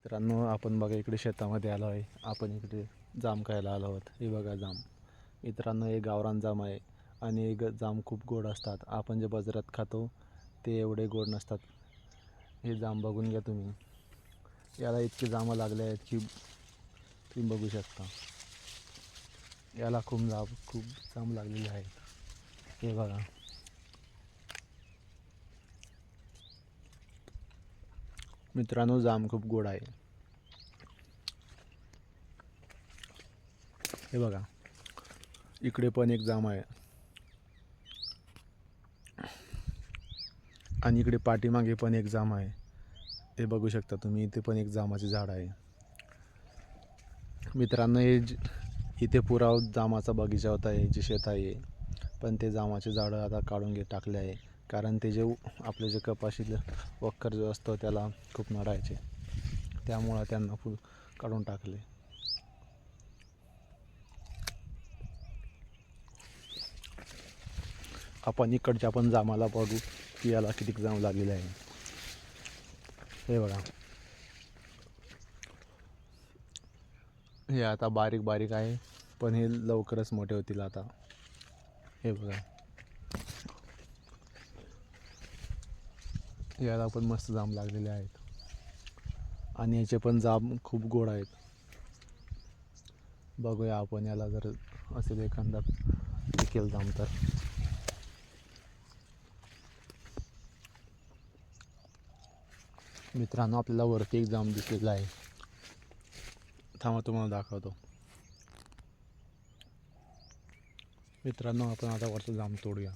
मित्रांनो, आपण बघा इकडे शेतामध्ये आलो आहे. आपण इकडे जाम खायला आलो आहोत. हे बघा जाम. मित्रांनो, हे गावरान जाम आहे आणि हे जाम खूप गोड असतात. आपण जे बाजारात खातो ते एवढे गोड नसतात. हे जाम बघून घ्या तुम्ही. याला इतके जामं लागले आहेत की तुम्ही बघू शकता. याला खूप जाम लागलेले आहेत. हे बघा. मित्रांनो, जाम खूप गोड आहे. हे बघा, इकडे पण एक जाम आहे आणि इकडे पाठीमागे पण एक जाम आहे. हे बघू शकता तुम्ही. इथे पण एक जामाचे झाड आहे. मित्रांनो, इथे पुरा जामाचा बगीचा होता. हे जे शेत आहे पण ते जामाचे झाडं आता काढून टाकले आहे. कारण ते जे आपले जे कपाशीला वखर जो असतो त्याला खूप नडायचे, त्यामुळं त्यांना काढून टाकले. आपण इकडच्या पण जामाला बघू की याला किती जाम लागलेले आहे. हे बघा, हे आता बारीक बारीक आहे पण हे लवकरच मोठे होतील आता. हे बघा, याला पण मस्त जाम लागलेले आहेत आणि याचे पण जाम खूप गोड आहेत. बघूया आपण याला जर असेल एखादा पिकेल जाम तर. मित्रांनो, आपल्याला वरती एक जाम दिसलेला आहे. थांबा, तुम्हाला दाखवतो. मित्रांनो, आपण आता वरचं जाम तोडूया.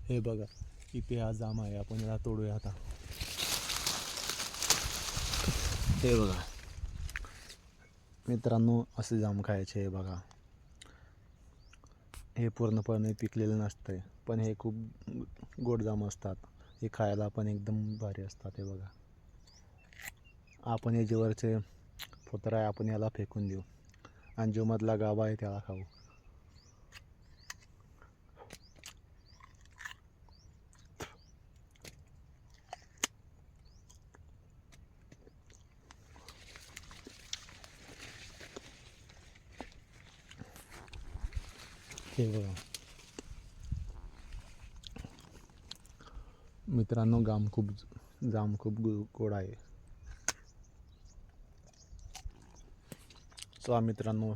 हे बघा, इथे हा जाम आहे. आपण याला तोडूया आता. हे बघा मित्रांनो, असे जाम खायचे. हे बघा, हे पूर्णपणे पिकलेलं नसतंय पण हे खूप गोड जाम असतात. हे खायला पण एकदम भारी असतात. हे बघा, आपण हे जे वरचे फोतरा आहे आपण याला फेकून देऊ आणि जो मधला गाभा आहे त्याला खाऊ. हे बघा मित्रांनो, जाम खूप गोड आहे. चला मित्रांनो,